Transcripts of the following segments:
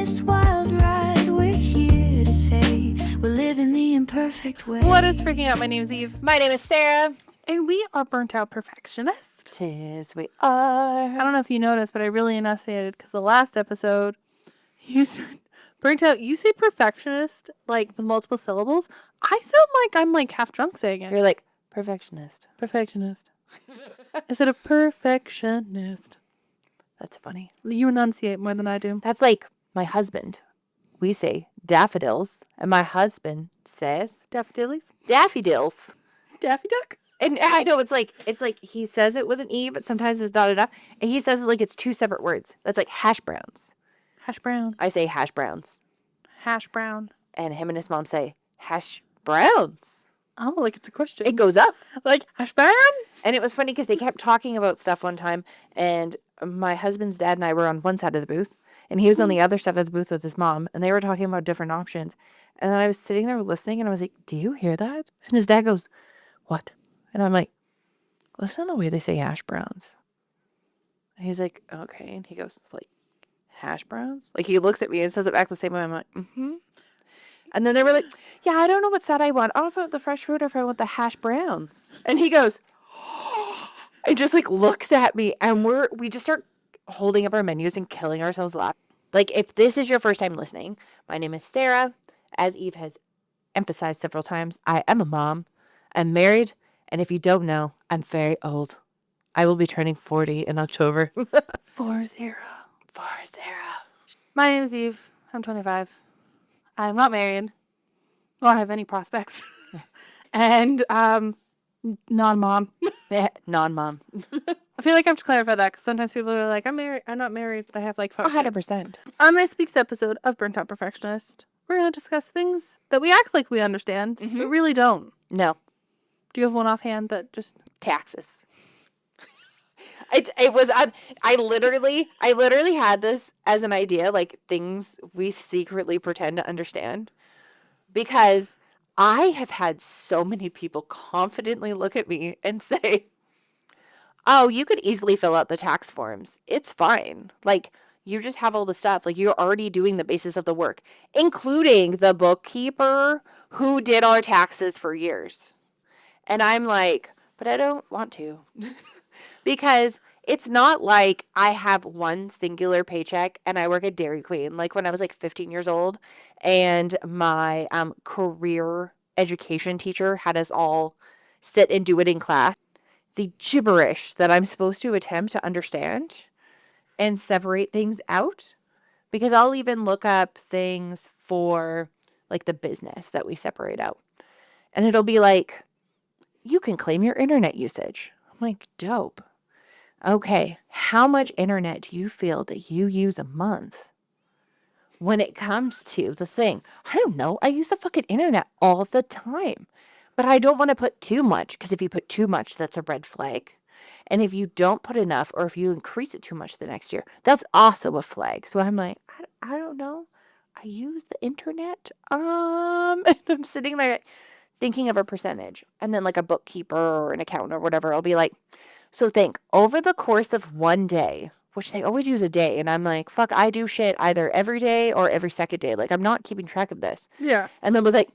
this wild ride. We're here to say we're living the imperfect way. What is freaking out? My name is Eve. My name is Sara. And we are Burnt Out Perfectionist. Tis we are. I don't know if you noticed, but I really enunciated because the last episode, you said burnt out. You say perfectionist, like with multiple syllables. I sound like I'm like half drunk saying it. You're like, perfectionist. Perfectionist. Instead of perfectionist. That's funny. You enunciate more than I do. That's like my husband. We say daffodils, and my husband says Daffodillies? daffodils. Daffy Duck? And I know it's like he says it with an E, but sometimes it's dotted up. And he says it like it's two separate words. That's like hash browns. Hash brown. I say hash browns. Hash brown. And him and his mom say hash browns. Oh, like it's a question. It goes up. Like hash browns? And it was funny because they kept talking about stuff one time. And my husband's dad and I were on one side of the booth. And he was on the other side of the booth with his mom. And they were talking about different options. And then I was sitting there listening. And I was like, do you hear that? And his dad goes, what? And I'm like, listen to the way they say hash browns. And he's like, okay. And he goes, like, hash browns? Like, he looks at me and says it back the same way. I'm like, mm-hmm. And then they were like, yeah, I don't know what side I want. I don't know if I want the fresh fruit or if I want the hash browns. And he goes, and just, like, looks at me. And we just start holding up our menus and killing ourselves laughing. Like, if this is your first time listening, my name is Sara. As Eve has emphasized several times, I am a mom. I'm married. And if you don't know, I'm very old. I will be turning 40 in October. 40. 40. My name is Eve. I'm 25. I'm not married. Nor have any prospects. And non-mom. Non-mom. I feel like I have to clarify that because sometimes people are like, I'm married. I'm not married, but I have like 5 kids. 100%. On this week's episode of Burnt Out Perfectionist, we're going to discuss things that we act like we understand, but really don't. No. Do you have one offhand that just... Taxes. I literally had this as an idea, like things we secretly pretend to understand, because I have had so many people confidently look at me and say, oh, you could easily fill out the tax forms. It's fine. Like, you just have all the stuff. Like, you're already doing the basis of the work, including the bookkeeper who did our taxes for years. And I'm like, but I don't want to. Because it's not like I have one singular paycheck and I work at Dairy Queen. Like when I was like 15 years old and my career education teacher had us all sit and do it in class. The gibberish that I'm supposed to attempt to understand and separate things out. Because I'll even look up things for like the business that we separate out. And it'll be like, you can claim your internet usage. I'm like, dope. Okay, how much internet do you feel that you use a month? When it comes to the thing, I don't know. I use the fucking internet all the time. But I don't want to put too much, because if you put too much, that's a red flag. And if you don't put enough, or if you increase it too much the next year, that's also a flag. So I'm like, I don't know. I use the internet. And I'm sitting there thinking of a percentage. And then like a bookkeeper or an accountant or whatever, I'll be like, so think, over the course of one day, which they always use a day, and I'm like, fuck, I do shit either every day or every second day. Like, I'm not keeping track of this. Yeah. And then with like,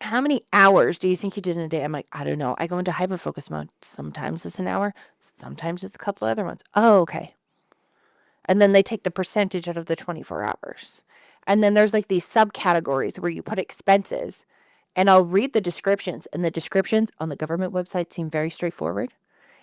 how many hours do you think you did in a day? I'm like, I don't know. I go into hyperfocus mode. Sometimes it's an hour. Sometimes it's a couple other ones. Oh, okay. And then they take the percentage out of the 24 hours. And then there's like these subcategories where you put expenses. And I'll read the descriptions. And the descriptions on the government website seem very straightforward.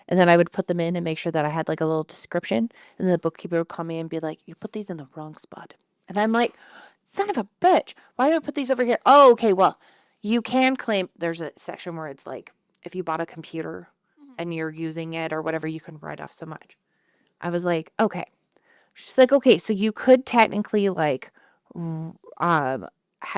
And then I would put them in and make sure that I had like a little description. And then the bookkeeper would call me and be like, you put these in the wrong spot. And I'm like, son of a bitch. Why do I put these over here? Oh, okay. Well, you can claim, there's a section where it's like, if you bought a computer and you're using it or whatever, you can write off so much. I was like, okay. She's like, okay, so you could technically like,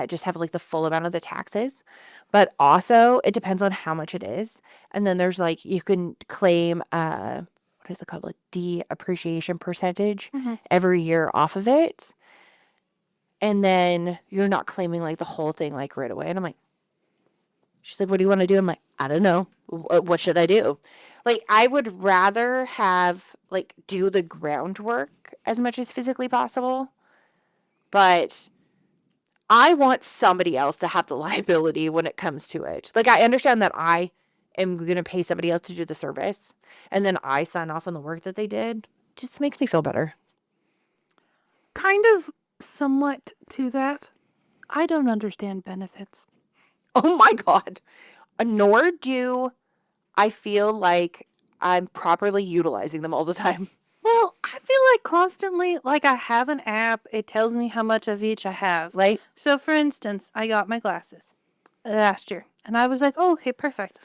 just have like the full amount of the taxes, but also it depends on how much it is. And then there's like, you can claim, what is it called? Like depreciation percentage every year off of it. And then you're not claiming like the whole thing like right away. And I'm like, she's like, what do you want to do? I'm like, I don't know. What should I do? Like, I would rather have like do the groundwork as much as physically possible but I want somebody else to have the liability when it comes to it. Like, I understand that I am going to pay somebody else to do the service, and then I sign off on the work that they did. Just makes me feel better. Kind of somewhat to that. I don't understand benefits. Oh my God. Nor do I feel like I'm properly utilizing them all the time. Well, I feel like constantly, like I have an app, it tells me how much of each I have. Right? So, for instance, I got my glasses last year, and I was like, oh, okay, perfect.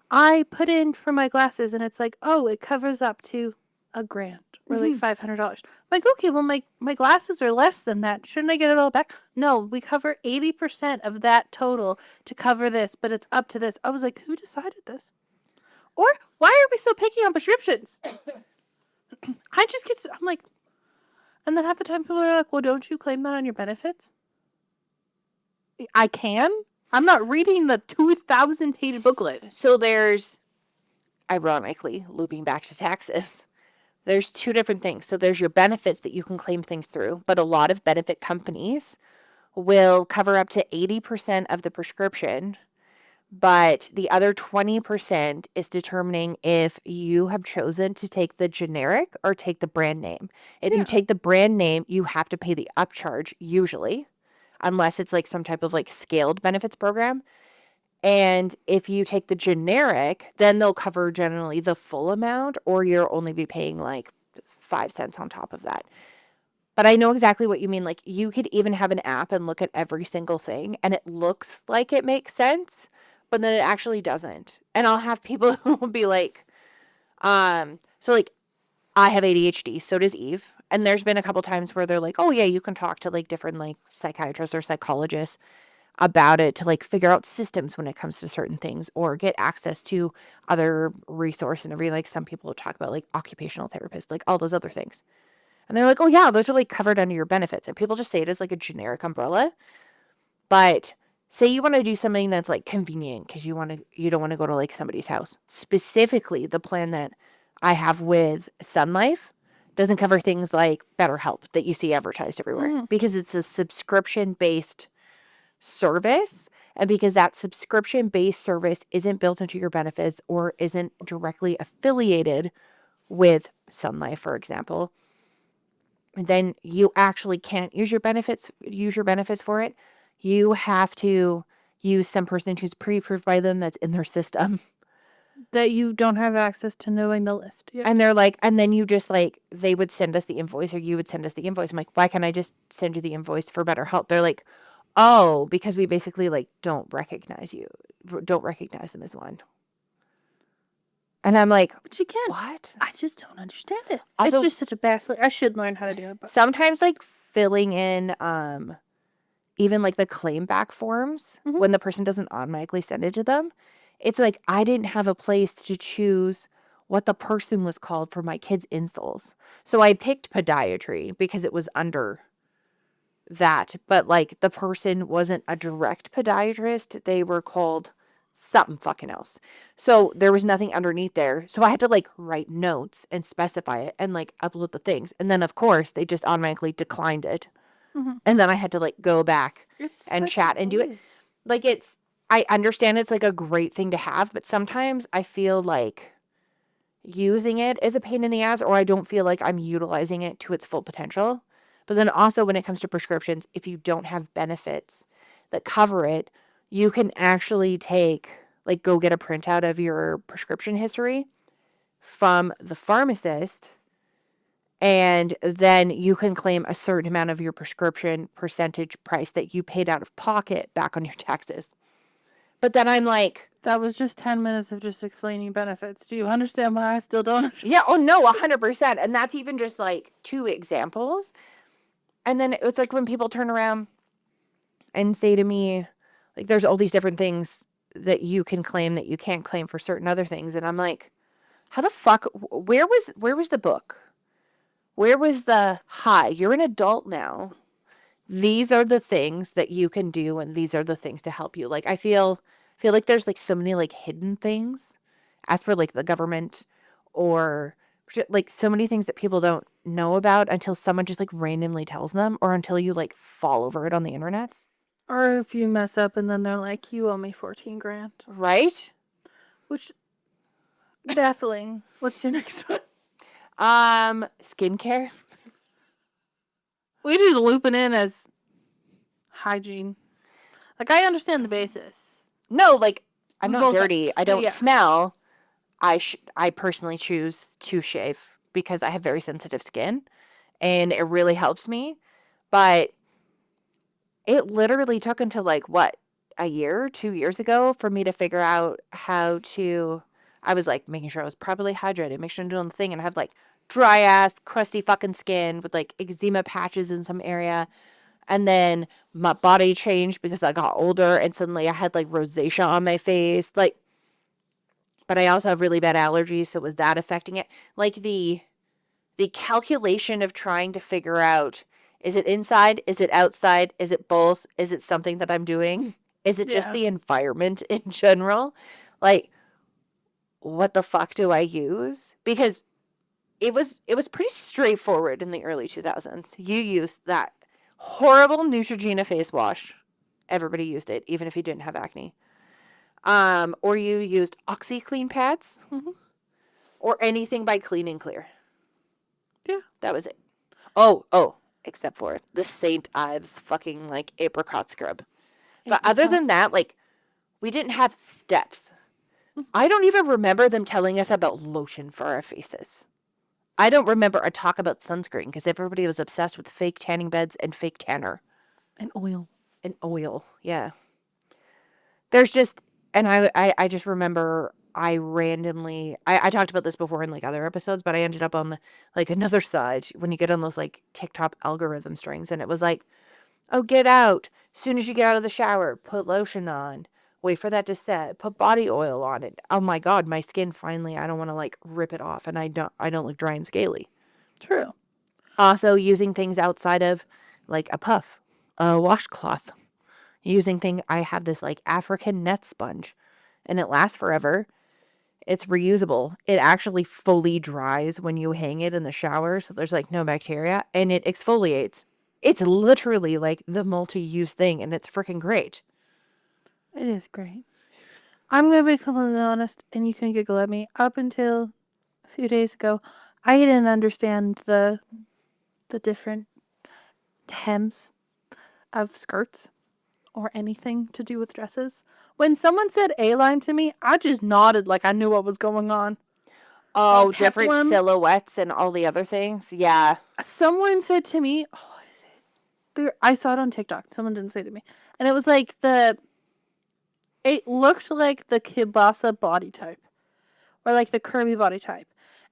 I put in for my glasses, and it's like, oh, it covers up to $1,000 or like $500. I'm like, okay, well, my glasses are less than that. Shouldn't I get it all back? No, we cover 80% of that total to cover this, but it's up to this. I was like, who decided this? Or why are we so picky on prescriptions? I just get, I'm like, and then half the time people are like, well, don't you claim that on your benefits? I can. I'm not reading the 2,000-page booklet. So there's, ironically, looping back to taxes, there's two different things. So there's your benefits that you can claim things through, but a lot of benefit companies will cover up to 80% of the prescription, but the other 20% is determining if you have chosen to take the generic or take the brand name. If you take the brand name, you have to pay the upcharge usually, unless it's like some type of like scaled benefits program. And if you take the generic, then they'll cover generally the full amount, or you'll only be paying like 5 cents on top of that. But I know exactly what you mean. Like, you could even have an app and look at every single thing, and it looks like it makes sense, but then it actually doesn't. And I'll have people who will be like, so like, I have ADHD, so does Eve. And there's been a couple times where they're like, oh yeah, you can talk to like different like psychiatrists or psychologists about it to like figure out systems when it comes to certain things, or get access to other resource and everything. Like, some people talk about like occupational therapists, like all those other things. And they're like, oh yeah, those are like covered under your benefits. And people just say it as like a generic umbrella. But say you want to do something that's like convenient because you don't want to go to like somebody's house. Specifically, the plan that I have with Sun Life doesn't cover things like BetterHelp that you see advertised everywhere, because it's a subscription-based service. And because that subscription-based service isn't built into your benefits or isn't directly affiliated with Sun Life, for example, then you actually can't use your benefits for it. You have to use some person who's pre-approved by them that's in their system. That you don't have access to knowing the list. Yeah. And they're like, and then you just like, they would send us the invoice, or you would send us the invoice. I'm like, why can't I just send you the invoice for BetterHelp? They're like, oh, because we basically like don't recognize them as one. And I'm like, But you can. what? I just don't understand it. Also, it's just such a bastard. I should learn how to do it. But sometimes like filling in even like the claim back forms when the person doesn't automatically send it to them, it's like I didn't have a place to choose what the person was called for my kids' insoles. So I picked podiatry because it was under that, but like the person wasn't a direct podiatrist. They were called something fucking else. So there was nothing underneath there. So I had to like write notes and specify it and like upload the things. And then of course they just automatically declined it. And then I had to like go back and chat and do it. Like, I understand it's like a great thing to have, but sometimes I feel like using it is a pain in the ass, or I don't feel like I'm utilizing it to its full potential. But then also when it comes to prescriptions, if you don't have benefits that cover it, you can actually go get a printout of your prescription history from the pharmacist, and then you can claim a certain amount of your prescription percentage price that you paid out of pocket back on your taxes. But then I'm like, that was just 10 minutes of just explaining benefits. Do you understand why I still don't understand? yeah, oh no, 100%. And that's even just like 2 examples. And then it's like when people turn around and say to me, like, there's all these different things that you can claim that you can't claim for certain other things. And I'm like, how the fuck, where was the book? Where was the, hi, you're an adult now. These are the things that you can do, and these are the things to help you. Like, I feel like there's like so many like hidden things as for like the government or like so many things that people don't know about until someone just like randomly tells them or until you like fall over it on the internet. Or if you mess up and then they're like, you owe me 14 grand. Right? Which, baffling. What's your next one? Skincare. We just looping in as hygiene. Like, I understand the basis. No, like I'm We not both- dirty. I don't yeah. smell. I personally choose to shave because I have very sensitive skin and it really helps me. But it literally took until like what, a year, 2 years ago for me to figure out how to. I was like making sure I was properly hydrated, make sure I'm doing the thing, and I have like dry ass, crusty fucking skin with like eczema patches in some area. And then my body changed because I got older and suddenly I had like rosacea on my face. Like, but I also have really bad allergies, so was that affecting it? Like the calculation of trying to figure out, is it inside? Is it outside? Is it both? Is it something that I'm doing? Is it just Yeah. the environment in general? Like, what the fuck do I use? Because it was pretty straightforward in the early 2000s. You used that horrible Neutrogena face wash. Everybody used it, even if you didn't have acne. Or you used OxyClean pads, or anything by Clean and Clear. Yeah. That was it. Oh, except for the St. Ives fucking like apricot scrub. But other than that, like, we didn't have steps. I don't even remember them telling us about lotion for our faces. I don't remember a talk about sunscreen because everybody was obsessed with fake tanning beds and fake tanner. And oil. And oil, yeah. There's just, and I just remember I randomly, I talked about this before in like other episodes, but I ended up on like another side when you get on those like TikTok algorithm strings, and it was like, oh, get out. As soon as you get out of the shower, put lotion on. Wait for that to set. Put body oil on it. Oh my God, my skin finally, I don't want to like rip it off, and I don't look dry and scaly. True. Also using things outside of like a puff, a washcloth. I have this like African net sponge and it lasts forever. It's reusable. It actually fully dries when you hang it in the shower. So there's like no bacteria and it exfoliates. It's literally like the multi-use thing and it's freaking great. It is great. I'm going to be completely honest, and you can giggle at me. Up until a few days ago, I didn't understand the different hems of skirts or anything to do with dresses. When someone said A-line to me, I just nodded like I knew what was going on. Oh, Or different peplum. silhouettes and all the other things. Yeah. Someone said to me, oh, what is it? I saw it on TikTok. Someone didn't say it to me. And it was like it looked like the kielbasa body type. Or like the curvy body type.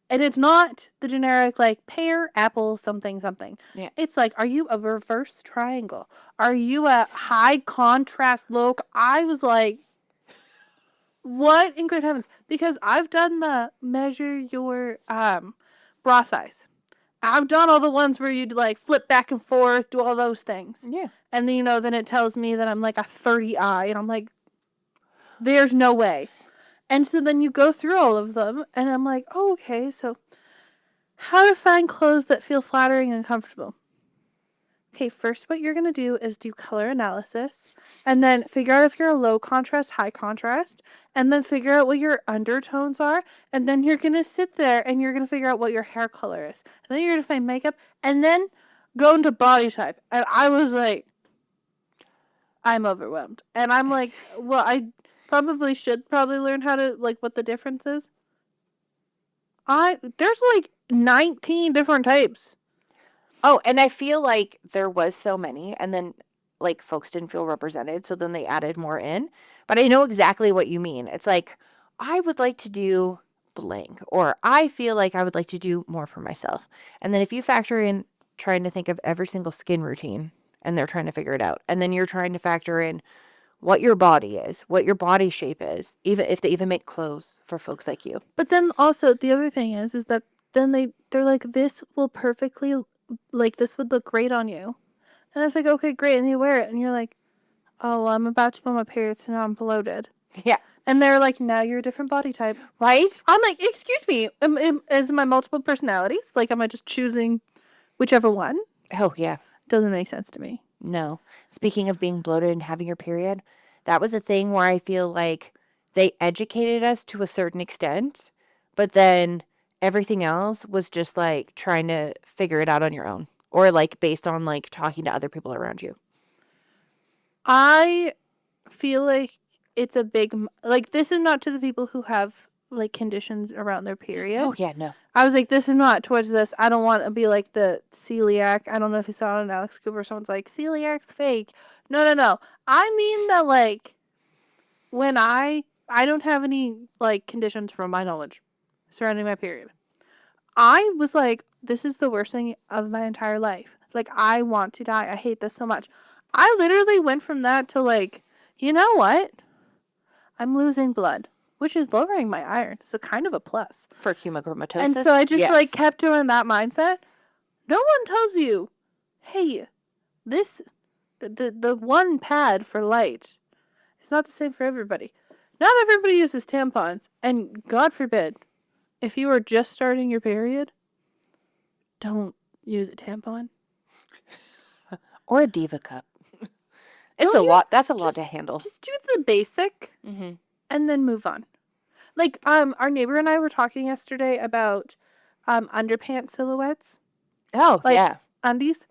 And it's not the generic like pear, apple, something, something. Yeah. It's like, are you a reverse triangle? Are you a high contrast look? I was like, what in great heavens? Because I've done the measure your bra size. I've done all the ones where you'd like flip back and forth, do all those things. Yeah. And then, then it tells me that I'm like a 30I. And I'm like, there's no way. And so then you go through all of them. And I'm like, oh, okay. So how to find clothes that feel flattering and comfortable. Okay, first what you're going to do is do color analysis. And then figure out if you're a low contrast, high contrast. And then figure out what your undertones are. And then you're going to sit there and you're going to figure out what your hair color is. And then you're going to find makeup. And then go into body type. And I was like, I'm overwhelmed. And I'm like, well, I should learn how to, like, what the difference is. There's like 19 different types. Oh, and I feel like there was so many, and then like folks didn't feel represented, so then they added more in. But I know exactly what you mean. It's like, I would like to do blank, or I feel like I would like to do more for myself. And then if you factor in trying to think of every single skin routine, and they're trying to figure it out, and then you're trying to factor in what your body is, what your body shape is, even if they even make clothes for folks like you. But then also the other thing is that then they're like, this will perfectly, like, this would look great on you. And it's like, okay, great. And you wear it and you're like, oh, well, I'm about to go on my period, so now I'm bloated. Yeah. And they're like, now you're a different body type. Right? I'm like, excuse me, is my multiple personalities? Like, am I just choosing whichever one? Oh, yeah. Doesn't make sense to me. No. Speaking of being bloated and having your period, that was a thing where I feel like they educated us to a certain extent, but then everything else was just like trying to figure it out on your own or like based on like talking to other people around you. I feel like it's a big, like, this is not to the people who have like conditions around their period. Oh, yeah, no. I was like, this is not towards this. I don't want to be like the celiac. I don't know if you saw it on Alex Cooper. Someone's like, celiac's fake. No. I mean that, like, when I don't have any like conditions from my knowledge surrounding my period. I was like, this is the worst thing of my entire life. Like, I want to die. I hate this so much. I literally went from that to like, you know what? I'm losing blood, which is lowering my iron. So kind of a plus. For hemochromatosis. And so I just yes. like kept doing that mindset. No one tells you, hey, this the one pad for light is not the same for everybody. Not everybody uses tampons, and God forbid, if you are just starting your period, don't use a tampon. Or a diva cup. It's Don't a use- lot. That's a lot to handle. Just do the basic Mm-hmm. and then move on. Like, our neighbor and I were talking yesterday about underpants silhouettes. Oh, Like, yeah. undies.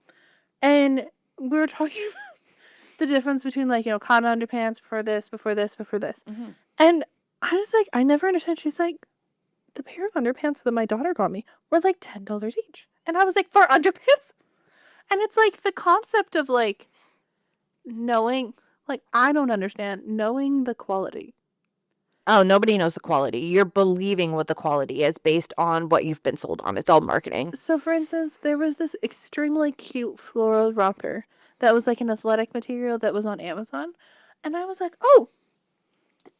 And we were talking about the difference between, like, you know, cotton underpants before this. Mm-hmm. And I was like, I never understood. She's like, the pair of underpants that my daughter got me were like $10 each. And I was like, for underpants? And it's like the concept of like knowing, like, I don't understand knowing the quality. Oh, nobody knows the quality. You're believing what the quality is based on what you've been sold on. It's all marketing. So, for instance, there was this extremely cute floral romper that was like an athletic material that was on Amazon. And I was like, oh,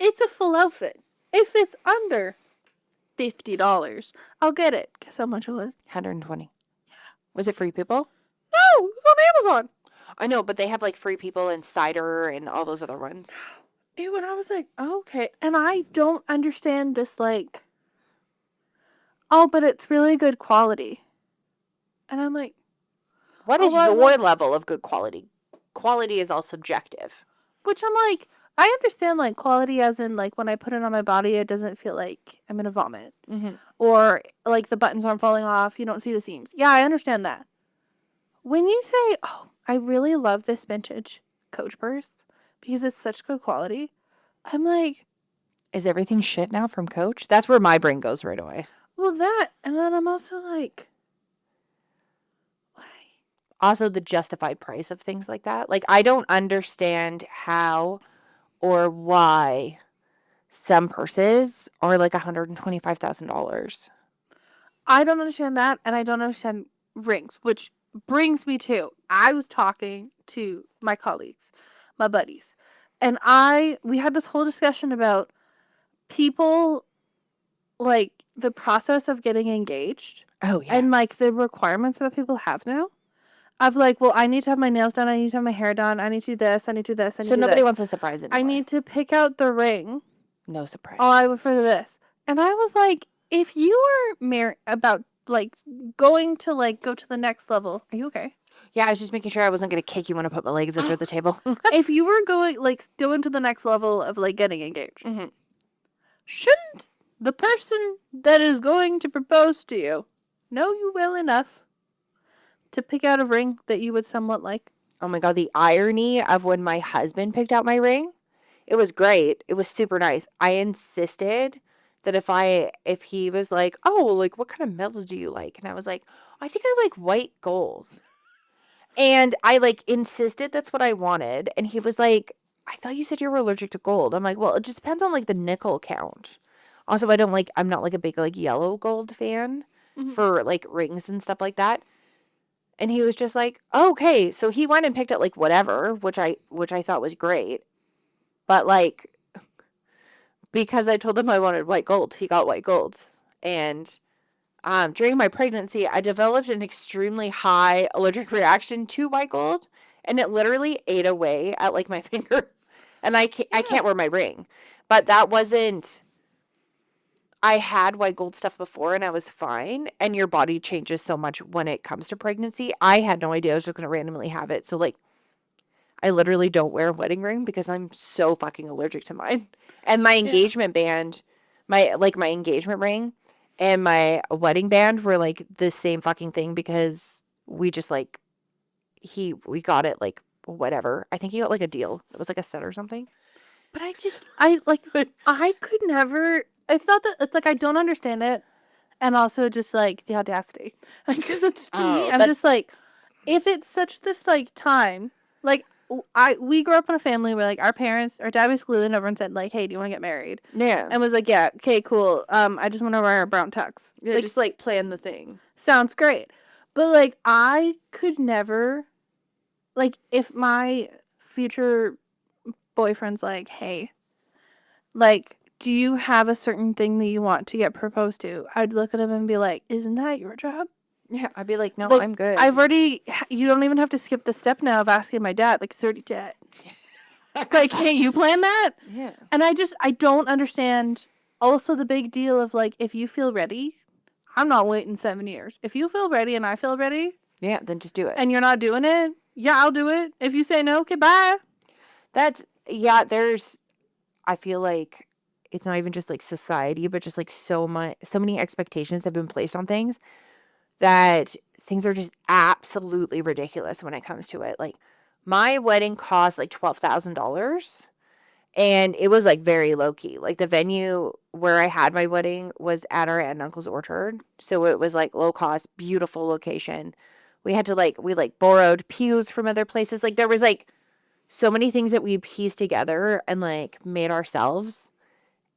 it's a full outfit. If it's under $50, I'll get it. Guess how much it was? 120. Was it Free People? No, it was on Amazon. I know, but they have like Free People and Cider and all those other ones. Ew, and I was like, oh, okay. And I don't understand this, like, oh, but it's really good quality. And I'm like, What Oh, is well, your level of good quality? Quality is all subjective. which I'm like, I understand, like, quality as in, like, when I put it on my body, it doesn't feel like I'm going to vomit. Mm-hmm. Or, like, the buttons aren't falling off. You don't see the seams. Yeah, I understand that. When you say, oh, I really love this vintage Coach purse because it's such good quality, I'm like, Is everything shit now from Coach? That's where my brain goes right away. well, that. And then I'm also like, why? Also, the justified price of things like that. Like, I don't understand how or why some purses are like $125,000. I don't understand that, and I don't understand rings, which brings me to I was talking to my colleagues, my buddies, and we had this whole discussion about people, like, the process of getting engaged Oh, yeah. and like the requirements that people have now. Of like, well, I need to have my nails done, I need to have my hair done, I need to do this, I need to do this, I need So to do nobody this. wants a surprise anymore. I need to pick out the ring. No surprise. Oh, I would for this. And I was like, if you were about like going to like go to the next level, are you okay? Yeah, I was just making sure I wasn't going to kick you when I put my legs under the table. If you were going to the next level of like getting engaged, Mm-hmm. shouldn't the person that is going to propose to you know you well enough to pick out a ring that you would somewhat like? Oh my God, the irony of when my husband picked out my ring. It was great. It was super nice. I insisted that if he was like, oh, like, what kind of metal do you like? And I was like, I think I like white gold. And I like insisted that's what I wanted. And he was like, I thought you said you were allergic to gold. I'm like, well, it just depends on like the nickel count. Also, I'm not like a big like yellow gold fan for like rings and stuff like that. And he was just like, oh, okay. So he went and picked up like whatever, which I thought was great. But like, because I told him I wanted white gold, he got white gold. And during my pregnancy, I developed an extremely high allergic reaction to white gold, and it literally ate away at like my finger. And I can't wear my ring. But that wasn't, I had white gold stuff before and I was fine. And your body changes so much when it comes to pregnancy. I had no idea I was just going to randomly have it. So, like, I literally don't wear a wedding ring because I'm so fucking allergic to mine. And my engagement band, my engagement ring and my wedding band were like the same fucking thing because we just like, we got it like whatever. I think he got like a deal. It was like a set or something. But I could never. It's not that. It's like I don't understand it, and also just like the audacity, because it's to me. I'm just like, if it's such this like time, like we grew up in a family where like our dad basically leaned over and said like, "Hey, do you want to get married?" Yeah. And was like, "Yeah, okay, cool. I just want to wear a brown tux." Yeah, like, just like plan the thing. Sounds great, but like I could never, like if my future boyfriend's like, "Hey, like, do you have a certain thing that you want to get proposed to?" I'd look at him and be like, "Isn't that your job?" Yeah, I'd be like, no, Like, I'm good. you don't even have to skip the step now of asking my dad. Like, it's already dead. Like, can't you plan that? Yeah. And I don't understand also the big deal of like, if you feel ready, I'm not waiting 7 years. If you feel ready and I feel ready Yeah, then just do it. and you're not doing it, yeah, I'll do it. If you say no, okay, bye. I feel like it's not even just like society, but just like so many expectations have been placed on things that things are just absolutely ridiculous when it comes to it. Like my wedding cost like $12,000 and it was like very low key. Like the venue where I had my wedding was at our aunt and uncle's orchard. So it was like low cost, beautiful location. We had to we borrowed pews from other places. Like there was like so many things that we pieced together and like made ourselves.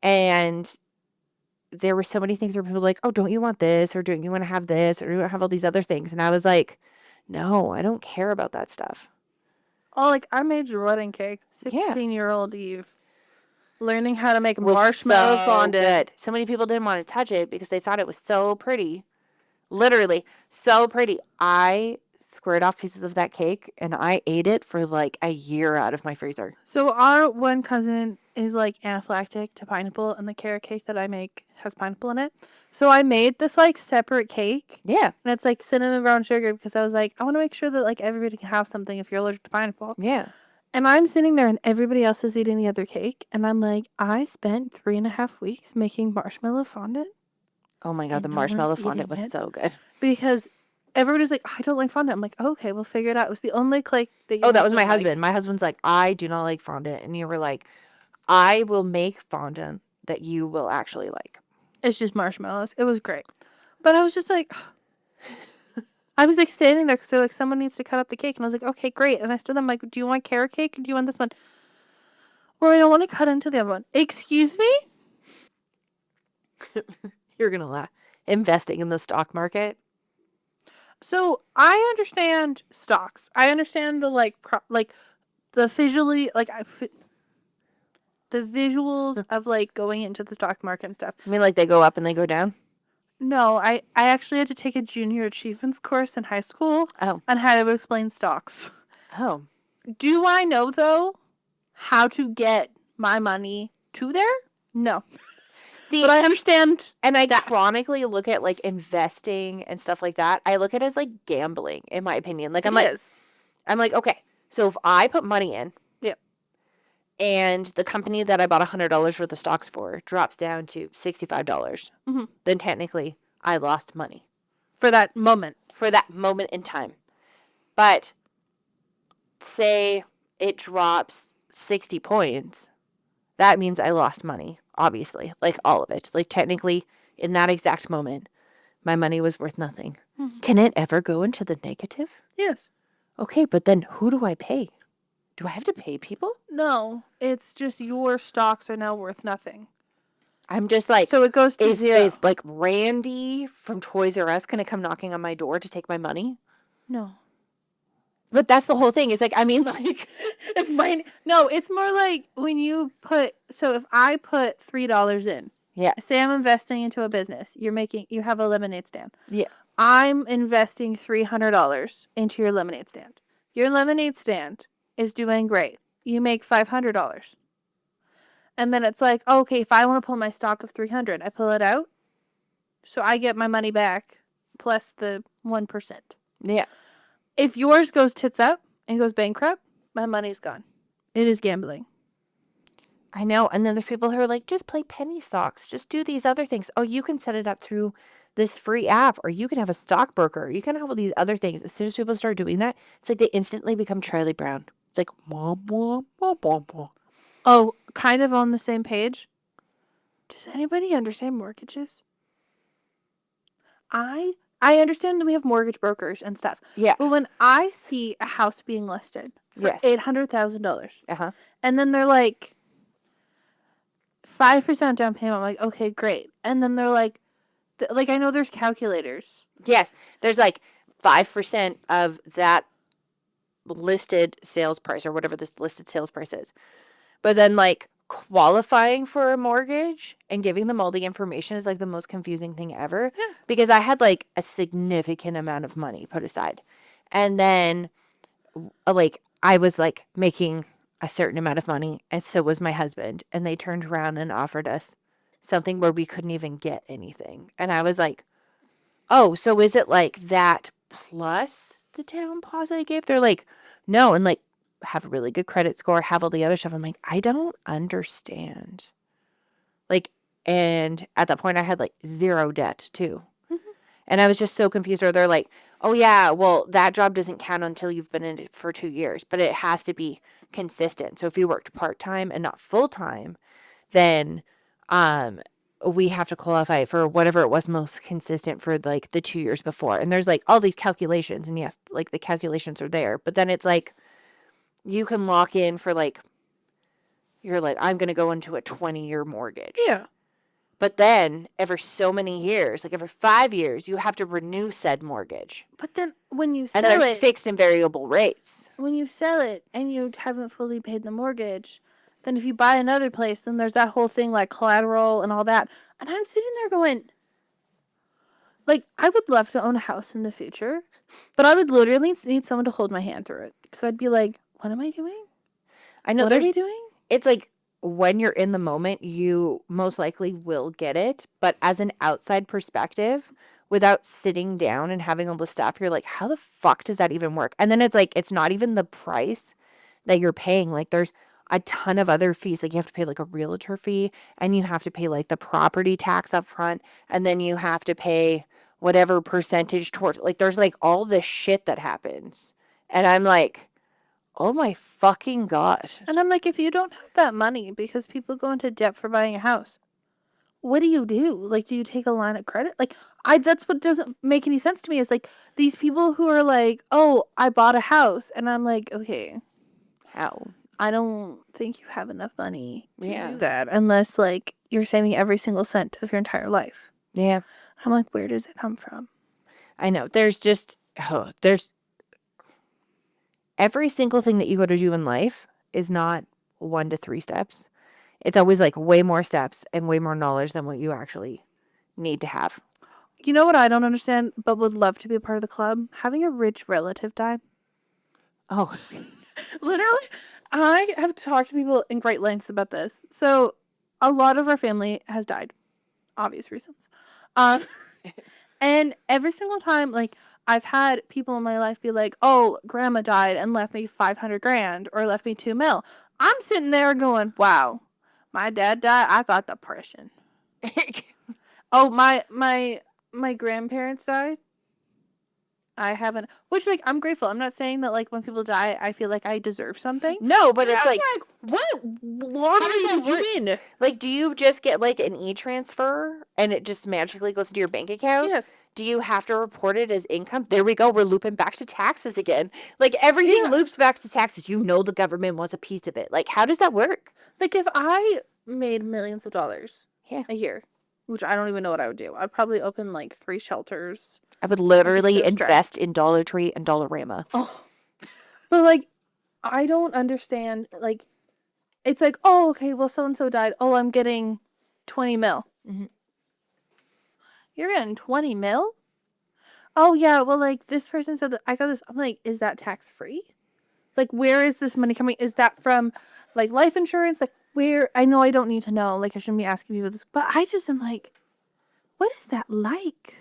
And there were so many things where people were like, oh, don't you want this? Or don't you want to have this? Or do you want to have all these other things? And I was like, no, I don't care about that stuff. Oh, like I made your wedding cake. 16-year-old Eve. Learning how to make marshmallow fondant. Good. So many people didn't want to touch it because they thought it was so pretty. Literally, so pretty. I squared off pieces of that cake and I ate it for like a year out of my freezer. So our one cousin is like anaphylactic to pineapple, and the carrot cake that I make has pineapple in it. So I made this like separate cake. Yeah. And it's like cinnamon brown sugar because I was like, I want to make sure that like everybody can have something if you're allergic to pineapple. Yeah. And I'm sitting there and everybody else is eating the other cake. And I'm like, I spent 3.5 weeks making marshmallow fondant. Oh my God, the marshmallow fondant was so good. Because everybody's like, I don't like fondant. I'm like, okay, we'll figure it out. It was the only cake that that was my husband. My husband's like, I do not like fondant. And you were like, I will make fondant that you will actually like. It's just marshmallows. It was great. But I was just like, I was like standing there because they're like, someone needs to cut up the cake. And I was like, okay, great. And I stood there, I'm like, do you want carrot cake or do you want this one? Or I don't want to cut into the other one. Excuse me? You're going to laugh. Investing in the stock market. So I understand stocks. I understand the the visually the visuals of like going into the stock market and stuff. I mean, like they go up and they go down? No, I actually had to take a junior achievements course in high school on how to explain stocks. Oh. Do I know, though, how to get my money to there? No. See, but I understand. And I chronically look at like investing and stuff like that. I look at it as like gambling, in my opinion. Like I'm like, okay, so if I put money in, and the company that I bought $100 worth of stocks for drops down to $65, then technically I lost money for that moment. For that moment in time. But say it drops 60 points, that means I lost money, obviously, like all of it. Like technically, in that exact moment, my money was worth nothing. Can it ever go into the negative? Yes. Okay, but then who do I pay? Do I have to pay people? No, it's just your stocks are now worth nothing. I'm just like, so it goes to zero. Is like Randy from Toys R Us going to come knocking on my door to take my money? No. But that's the whole thing. It's like, I mean, like, it's mine. No, it's more like when you put, so if I put $3 in, say I'm investing into a business, you have a lemonade stand. Yeah. I'm investing $300 into your lemonade stand. Your lemonade stand is doing great. You make $500. And then it's like, oh, okay, if I want to pull my stock of 300, I pull it out. So I get my money back plus the 1%. Yeah. If yours goes tits up and goes bankrupt, my money's gone. It is gambling. I know. And then there's people who are like, just play penny stocks. Just do these other things. Oh, you can set it up through this free app, or you can have a stockbroker. You can have all these other things. As soon as people start doing that, it's like they instantly become Charlie Brown. It's like, wah, wah, wah, wah, wah. Oh, kind of on the same page. Does anybody understand mortgages? I understand that we have mortgage brokers and stuff. Yeah. But when I see a house being listed for Yes. $800,000, Uh-huh. and then they're like 5% down payment, I'm like, okay, great. And then they're like I know there's calculators. Yes. There's like 5% of that listed sales price or whatever this listed sales price is. But then like qualifying for a mortgage and giving them all the information is like the most confusing thing ever. Yeah. Because I had like a significant amount of money put aside. And then like I was like making a certain amount of money, and so was my husband, and they turned around and offered us something where we couldn't even get anything. And I was like, oh, so is it like that plus the down deposit I gave? They're like, no, and like have a really good credit score, have all the other stuff. I'm like, I don't understand. Like, and at that point I had like zero debt too. And I was just so confused. Or they're like, oh, yeah, well, that job doesn't count until you've been in it for 2 years, but it has to be consistent. So if you worked part-time and not full-time, then we have to qualify for whatever it was most consistent for like the 2 years before. And there's like all these calculations. And yes, like the calculations are there. But then it's like you can lock in for like, you're like, I'm going to go into a 20-year mortgage. Yeah. But then every so many years, like every 5 years, you have to renew said mortgage. But then when you And sell there's it, fixed and variable rates. when you sell it and you haven't fully paid the mortgage, then if you buy another place, then there's that whole thing like collateral and all that. And I'm sitting there going, like, I would love to own a house in the future, but I would literally need someone to hold my hand through it. Because I'd be like, what am I doing? I know What are we doing? it's like when you're in the moment, you most likely will get it. But as an outside perspective, without sitting down and having all the stuff, you're like, how the fuck does that even work? And then it's like, it's not even the price that you're paying. Like there's a ton of other fees. Like you have to pay like a realtor fee, and you have to pay like the property tax up front, and then you have to pay whatever percentage towards, like there's like all this shit that happens. And I'm like, oh my fucking God. And I'm like, if you don't have that money because people go into debt for buying a house, what do you do? Like, do you take a line of credit? Like, that's what doesn't make any sense to me is like these people who are like, oh, I bought a house. And I'm like, okay, How? I don't think you have enough money to Yeah. do that unless like you're saving every single cent of your entire life. Yeah. I'm like, where does it come from? I know. There's just, there's every single thing that you go to do in life is not 1 to 3 steps. It's always like way more steps and way more knowledge than what you actually need to have. You know what I don't understand, but would love to be a part of the club? Having a rich relative die. Oh, Literally, I have talked to people in great lengths about this. So, a lot of our family has died, obvious reasons. And every single time, like, I've had people in my life be like, oh, grandma died and left me 500 grand or left me 2 mil. I'm sitting there going, wow, my dad died. I got depression. Oh, my grandparents died. I haven't, which like I'm grateful. I'm not saying that like when people die, I feel like I deserve something. no, but it's I'm like, what lottery does did that you work? win? like, do you just get like an e-transfer and it just magically goes into your bank account? Yes. Do you have to report it as income? There we go. We're looping back to taxes again. Like everything loops back to taxes. You know the government wants a piece of it. Like how does that work? Like if I made millions of dollars Yeah. a year, which I don't even know what I would do. I'd probably open like 3 shelters. I would literally so invest in Dollar Tree and Dollarama. Oh. But like I don't understand like it's like, oh, okay, well so and so died. Oh, I'm getting 20 mil. Mm-hmm. You're getting 20 mil? Oh yeah, well like this person said that I got this. I'm like, is that tax free? Like where is this money coming? Is that from like life insurance? Like where I know I don't need to know, like I shouldn't be asking people this, but I just am like, what is that like?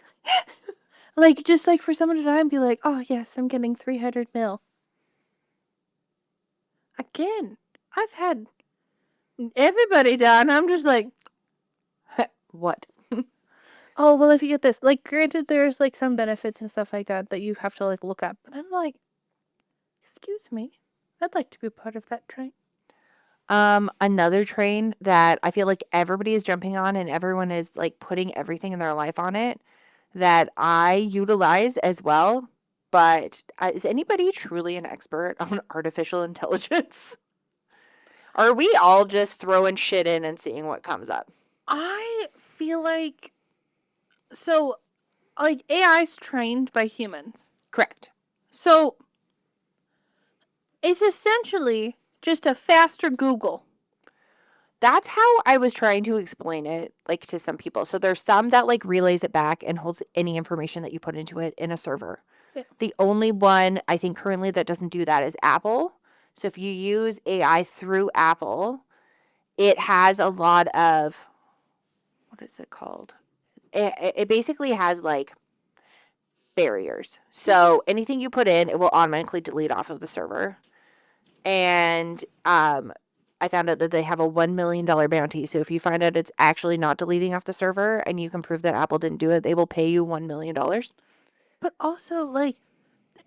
Like, just like for someone to die and be like, oh yes, I'm getting 300 mil. Again, I've had everybody die, and I'm just like, What? oh, well, if you get this, like, granted, there's like some benefits and stuff like that you have to like look up, but I'm like, excuse me, I'd like to be part of that train. Another train that I feel like everybody is jumping on and everyone is like putting everything in their life on it that I utilize as well. But is anybody truly an expert on artificial intelligence? Are we all just throwing shit in and seeing what comes up? I feel like, so, like, AI's trained by humans. Correct. So, it's essentially just a faster Google. That's how I was trying to explain it, like, to some people. So there's some that like relays it back and holds any information that you put into it in a server. Yeah. The only one I think currently that doesn't do that is Apple. So if you use AI through Apple, it has a lot of, what is it called? It basically has like barriers. So anything you put in, it will automatically delete off of the server. And I found out that they have a $1 million bounty. So if you find out it's actually not deleting off the server and you can prove that Apple didn't do it, they will pay you $1 million. But also, like,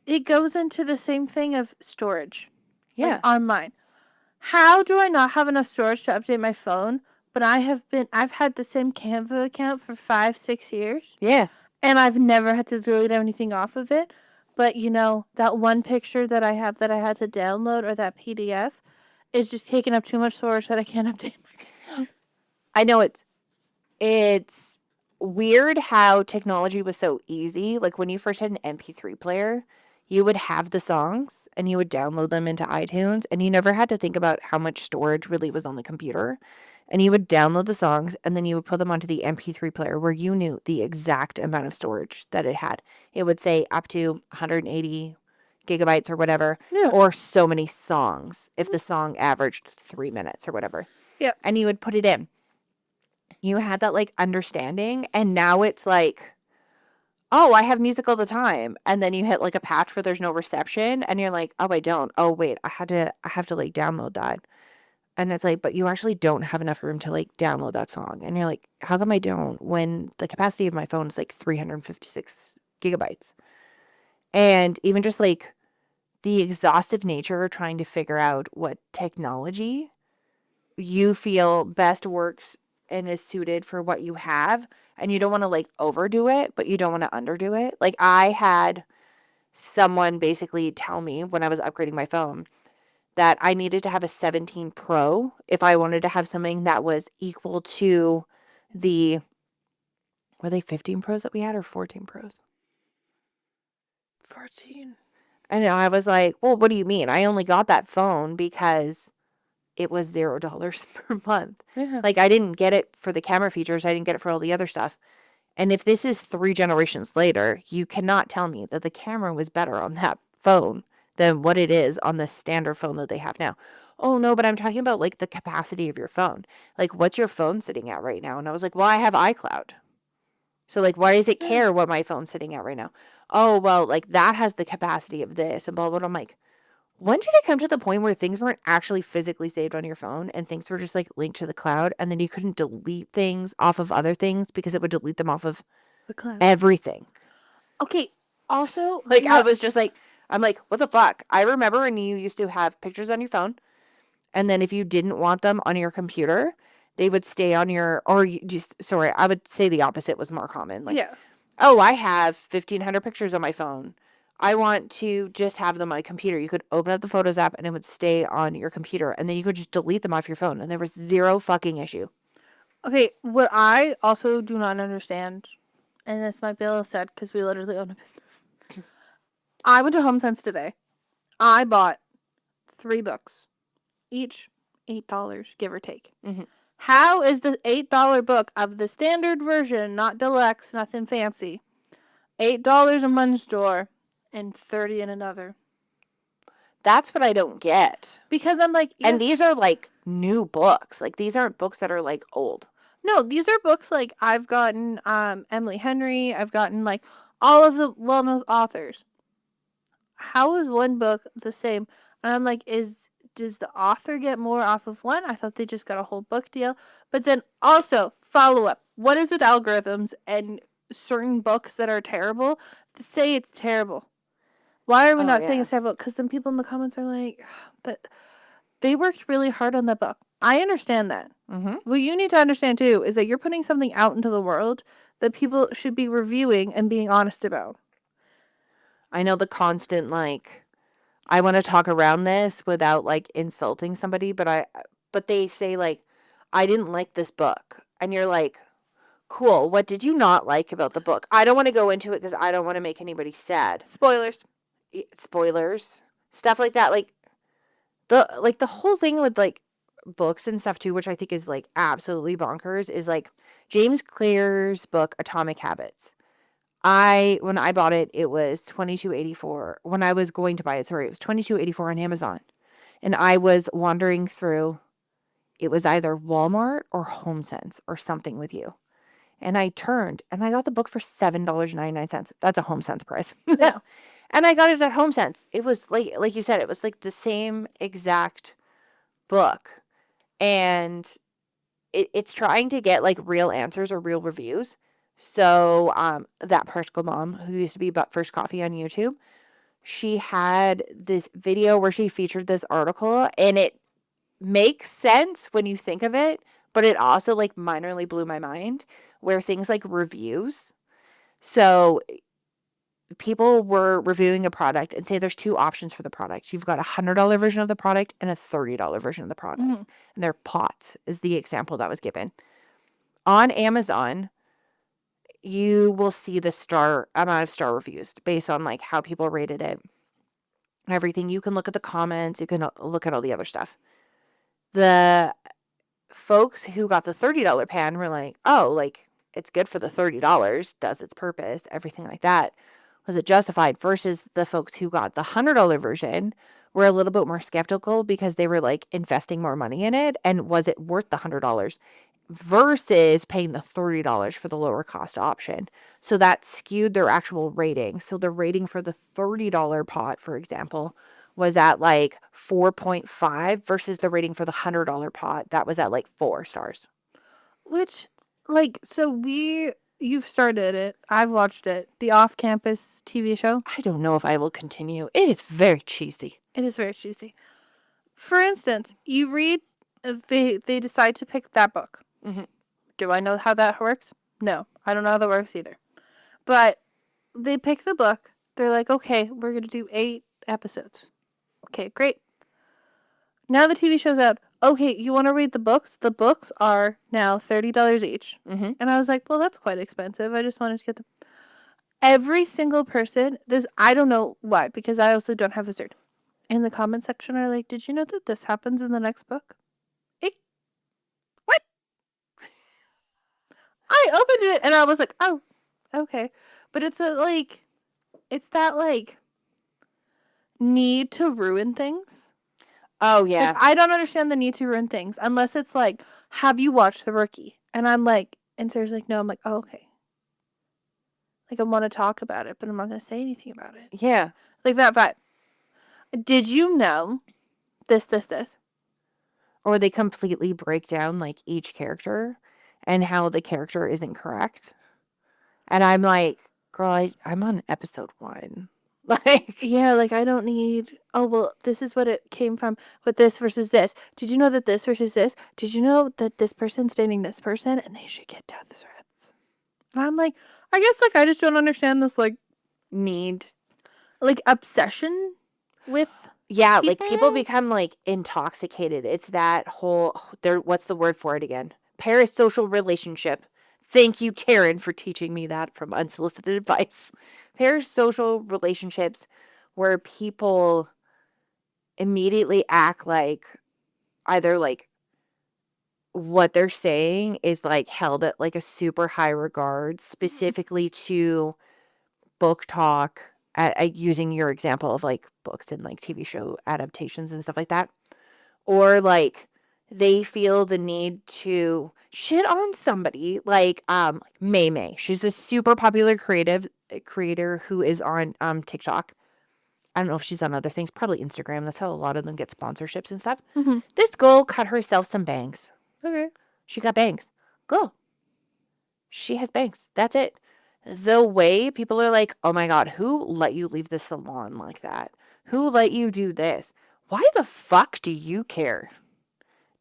it goes into the same thing of storage. Yeah. Like, online. How do I not have enough storage to update my phone? But I've had the same Canva account for 5-6 years. Yeah. And I've never had to delete anything off of it. But, you know, that one picture that I have that I had to download, or that PDF, is just taking up too much storage that I can't update my computer. I know it's weird how technology was so easy. Like when you first had an MP3 player, you would have the songs and you would download them into iTunes and you never had to think about how much storage really was on the computer. And you would download the songs and then you would put them onto the MP3 player where you knew the exact amount of storage that it had. It would say up to 180 gigabytes or whatever, or so many songs if the song averaged 3 minutes or whatever. Yep. And you would put it in. You had that like understanding, and now it's like, oh, I have music all the time, and then you hit like a patch where there's no reception and you're like, oh, I don't. Oh wait, I have to like download that. And it's like, but you actually don't have enough room to like download that song. And you're like, how come I don't when the capacity of my phone is like 356 gigabytes? And even just like the exhaustive nature of trying to figure out what technology you feel best works and is suited for what you have. And you don't want to like overdo it, but you don't want to underdo it. Like I had someone basically tell me when I was upgrading my phone that I needed to have a 17 Pro if I wanted to have something that was equal to were they 15 Pros that we had or 14 Pros? 14. And I was like, well, what do you mean? I only got that phone because it was $0 per month. Yeah. Like I didn't get it for the camera features. I didn't get it for all the other stuff. And if this is 3 generations later, you cannot tell me that the camera was better on that phone than what it is on the standard phone that they have now. Oh no, but I'm talking about like the capacity of your phone. Like what's your phone sitting at right now? And I was like, well, I have iCloud. So like, why does it care what my phone's sitting at right now? Oh, well, like that has the capacity of this and blah, blah, blah. I'm like, when did it come to the point where things weren't actually physically saved on your phone and things were just like linked to the cloud and then you couldn't delete things off of other things because it would delete them off of The cloud. everything? Okay, also, Like I was just like, I'm like, what the fuck? I remember when you used to have pictures on your phone and then if you didn't want them on your computer, they would stay on your, or you just, sorry, I would say the opposite was more common. Like, yeah. oh, I have 1,500 pictures on my phone. I want to just have them on my computer. You could open up the Photos app and it would stay on your computer. And then you could just delete them off your phone. And there was zero fucking issue. Okay, what I also do not understand, and this might be a little sad because we literally own a business. I went to HomeSense today. I bought 3 books, each $8, give or take. Mhm. How is the $8 book of the standard version, not deluxe, nothing fancy, $8 in one store and $30 in another? That's what I don't get. Because I'm like, And yes, these are like new books. Like these aren't books that are like old. no, these are books like I've gotten Emily Henry, I've gotten like all of the well-known authors. How is one book the same? And I'm like, does the author get more off of one? I thought they just got a whole book deal. But then also, follow up. What is with algorithms and certain books that are terrible to say it's terrible? Why are we not saying it's terrible? Because then people in the comments are like, but they worked really hard on that book. I understand that. Mm-hmm. What you need to understand too is that you're putting something out into the world that people should be reviewing and being honest about. I know the constant, like, I want to talk around this without like insulting somebody, but they say like, I didn't like this book. And you're like, cool. What did you not like about the book? I don't want to go into it because I don't want to make anybody sad. Spoilers. Spoilers, stuff like that. Like the whole thing with like books and stuff too, which I think is like absolutely bonkers, is like James Clear's book Atomic Habits. When I bought it, it was $22.84. When I was going to buy it, sorry, it was $22.84 on Amazon. And I was wandering through, it was either Walmart or HomeSense or something with you. And I turned and I got the book for $7.99. That's a HomeSense price. Yeah. And I got it at HomeSense. It was like you said, it was like the same exact book. And it's trying to get like real answers or real reviews. So that practical mom who used to be But First Coffee on YouTube, she had this video where she featured this article, and it makes sense when you think of it, but it also like minorly blew my mind, where things like reviews. So people were reviewing a product and say there's two options for the product. You've got a $100 version of the product and a $30 version of the product. Mhm. And they're pots is the example that was given. On Amazon, you will see the amount of star reviews based on like how people rated it and everything. You can look at the comments. You can look at all the other stuff. The folks who got the $30 pan were like, oh, like it's good for the $30, does its purpose, everything like that. Was it justified? Versus the folks who got the $100 version were a little bit more skeptical because they were like investing more money in it. And was it worth the $100 versus paying the $30 for the lower cost option? So that skewed their actual rating. So the rating for the $30 pot, for example, was at like 4.5 versus the rating for the $100 pot that was at like 4 stars. Which, like, so you've started it. I've watched it. The off-campus TV show. I don't know if I will continue. It is very cheesy. It is very cheesy. For instance, you read, they decide to pick that book. Mhm. Do I know how that works? No, I don't know how that works either. But they pick the book. They're like, okay, we're going to do 8 episodes. Okay, great. Now the TV show's out. Okay, you want to read the books? The books are now $30 each. Mhm. And I was like, well, that's quite expensive. I just wanted to get them. Every single person, I don't know why, because I also don't have the cert. In the comment section are like, did you know that this happens in the next book? What? I opened it and I was like, oh, okay. But it's that need to ruin things. Oh, yeah. Like, I don't understand the need to ruin things unless it's like, have you watched The Rookie? And I'm like, and Sarah's like, no. I'm like, oh, okay. Like, I want to talk about it, but I'm not going to say anything about it. Yeah. Like that vibe. Did you know this? Or they completely break down like each character and how the character isn't correct. And I'm like, girl, I'm on episode 1. Like, Yeah, like I don't need, oh, well, this is what it came from with this versus this. Did you know that this versus this? Did you know that this person's dating this person and they should get death threats? And I'm like, I guess like I just don't understand this like need. like obsession with Yeah, like people? people become like intoxicated. It's that whole what's the word for it again? Parasocial relationship. Thank you, Taryn, for teaching me that from unsolicited advice. Parasocial relationships where people immediately act like either like what they're saying is like held at like a super high regard, specifically to book talk, using your example of like books and like TV show adaptations and stuff like that, or like they feel the need to shit on somebody like May. She's a super popular creator who is on TikTok. I don't know if she's on other things, probably Instagram. That's how a lot of them get sponsorships and stuff. Mm-hmm. This girl cut herself some bangs. Okay. She got bangs. Girl, she has bangs. That's it. The way people are like, oh my God, who let you leave the salon like that? Who let you do this? Why the fuck do you care?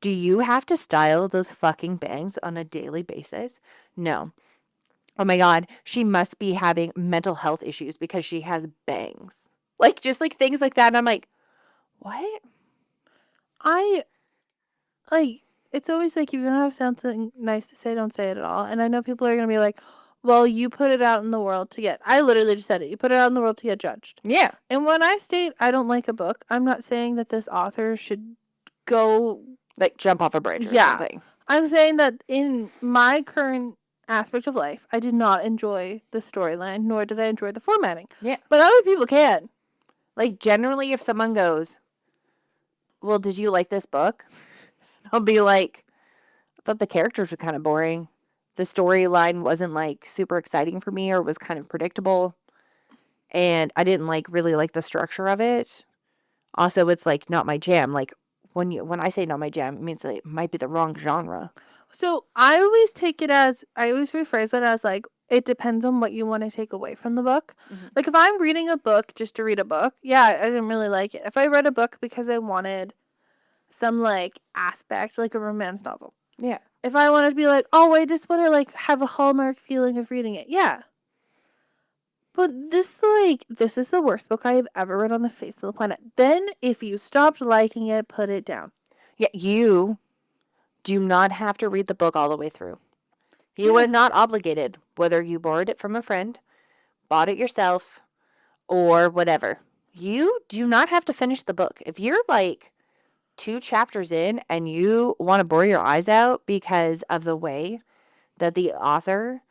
Do you have to style those fucking bangs on a daily basis? No. Oh my God, she must be having mental health issues because she has bangs. Like, just like things like that. And I'm like, what? It's always like, if you don't have something nice to say, don't say it at all. And I know people are going to be like, well, you put it out in the world to get, I literally just said it. You put it out in the world to get judged. Yeah. And when I state I don't like a book, I'm not saying that this author should go, Like, jump off a bridge or Yeah. something. I'm saying that in my current aspect of life, I did not enjoy the storyline, nor did I enjoy the formatting. Yeah. But other people can. Like, generally, if someone goes, well, did you like this book? I'll be like, I thought the characters were kind of boring. The storyline wasn't like super exciting for me, or was kind of predictable. And I didn't like really like the structure of it. Also, it's like not my jam. Like when I say not my jam, it means that it might be the wrong genre. So I always rephrase it as like, it depends on what you want to take away from the book. Mm-hmm. Like, if I'm reading a book just to read a book, yeah, I didn't really like it. If I read a book because I wanted some like aspect, like a romance novel. Yeah. If I wanted to be like, oh, I just want to like have a Hallmark feeling of reading it, yeah. But this is the worst book I have ever read on the face of the planet. Then, if you stopped liking it, put it down. Yeah, you do not have to read the book all the way through. You are not obligated, whether you borrowed it from a friend, bought it yourself, or whatever. You do not have to finish the book. If you're like 2 chapters in and you want to bore your eyes out because of the way that the author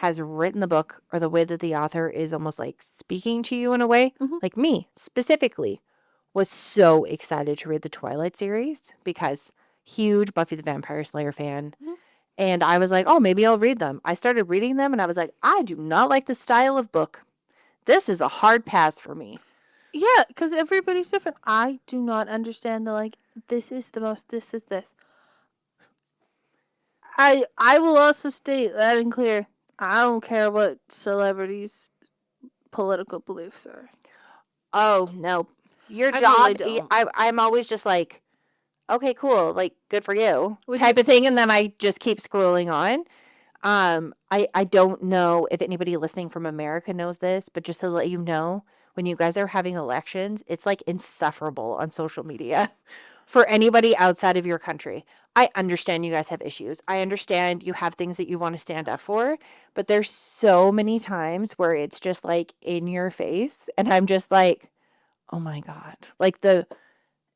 has written the book, or the way that the author is almost like speaking to you in a way, like me specifically, was so excited to read the Twilight series because huge Buffy the Vampire Slayer fan. And I was like, oh, maybe I'll read them. I started reading them and I was like, I do not like the style of book. This is a hard pass for me. Yeah, because everybody's different. I do not understand the like, this is this. I will also state that in clear, I don't care what celebrities' political beliefs are. Oh, no. Your I job, really don't. I'm always just like, okay, cool. Like, good for you type of thing. And then I just keep scrolling on. I don't know if anybody listening from America knows this, but just to let you know, when you guys are having elections, it's like insufferable on social media for anybody outside of your country. I understand you guys have issues. I understand you have things that you want to stand up for, but there's so many times where it's just like in your face. And I'm just like, oh my God. Like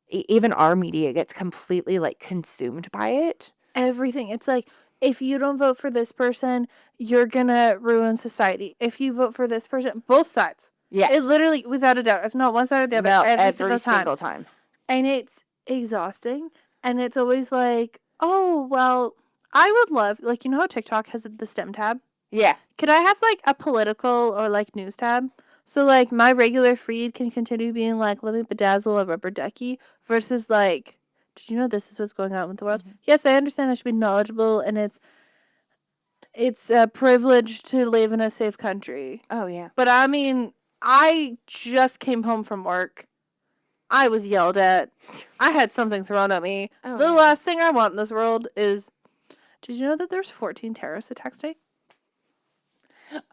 even our media gets completely like consumed by it. Everything. It's like, if you don't vote for this person, you're gonna ruin society. If you vote for this person, both sides. Yeah. It literally, without a doubt, it's not one side or the other. No, every single time. And it's exhausting. And it's always like, oh, well, I would love, like, you know how TikTok has the STEM tab? Yeah. Could I have, like, a political or, like, news tab? So, like, my regular feed can continue being, like, let me bedazzle a rubber ducky versus, like, did you know this is what's going on with the world? Yes, I understand I should be knowledgeable, and it's a privilege to live in a safe country. Oh, yeah. But, I mean, I just came home from work. I was yelled at. I had something thrown at me. Oh, the yeah. last thing I want in this world is, did you know that there's 14 terrorist attacks today?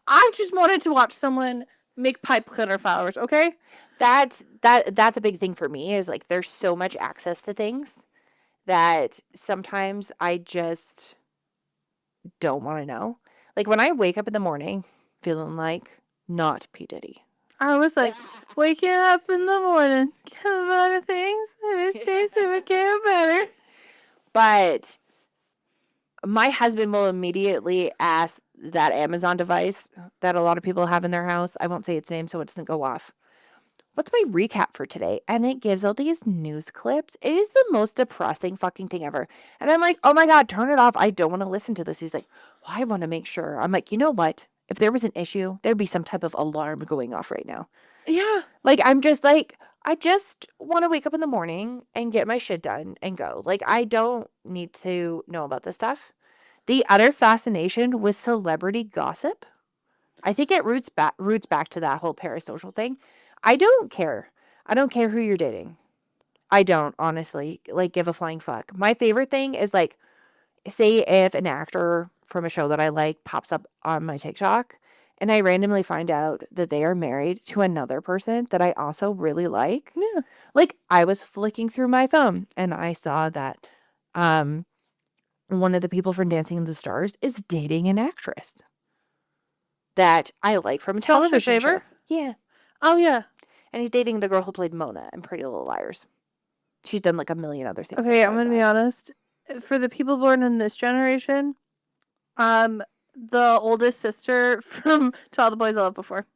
I just wanted to watch someone make pipe cleaner flowers, okay? That's a big thing for me, is like there's so much access to things that sometimes I just don't want to know. Like when I wake up in the morning feeling like not P. Diddy. I was like, waking up in the morning, get a lot of things, mistakes, and it get better. But my husband will immediately ask that Amazon device that a lot of people have in their house. I won't say its name so it doesn't go off. What's my recap for today? And it gives all these news clips. It is the most depressing fucking thing ever. And I'm like, oh my God, turn it off. I don't want to listen to this. He's like, well, I want to make sure. I'm like, you know what? If there was an issue, there'd be some type of alarm going off right now. Yeah. Like, I'm just like, I just want to wake up in the morning and get my shit done and go. Like, I don't need to know about this stuff. The utter fascination with celebrity gossip, I think it roots back to that whole parasocial thing. I don't care. I don't care who you're dating. I don't, honestly, like, give a flying fuck. My favorite thing is, like, say if an actor from a show that I like pops up on my TikTok and I randomly find out that they are married to another person that I also really like. Yeah. Like, I was flicking through my phone and I saw that one of the people from Dancing with the Stars is dating an actress that I like from a Spell it for television show. favor? Yeah. Oh, yeah. And he's dating the girl who played Mona in Pretty Little Liars. She's done like a million other things. Okay, I'm besides going to be that. honest. For the people born in this generation, the oldest sister from To All the Boys I Loved Before.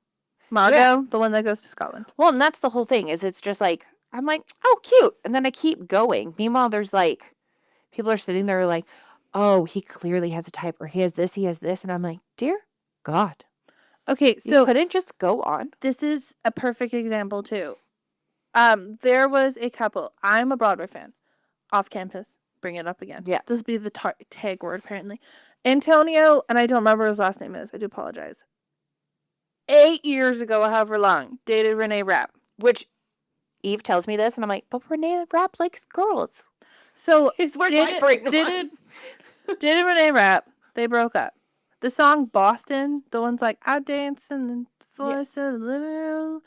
Margot, Yeah. the one that goes to Scotland. Well, and that's the whole thing is it's just like, I'm like, oh, cute. And then I keep going. Meanwhile, there's like, people are sitting there like, oh, he clearly has a type or he has this. And I'm like, dear God. Okay, You so couldn't just go on. this is a perfect example, too. There was a couple. I'm a Broadway fan. Off campus. Bring it up again. Yeah. This would be the tag word, apparently. Antonio, and I don't remember what his last name is. I do apologize. 8 years ago, however long, dated Renee Rapp. Which Eve tells me this, and I'm like, but Renee Rapp likes girls. So, Is where my brain was. dated Renee Rapp. They broke up. The song Boston, the one's like, I dance in the voice of the living room.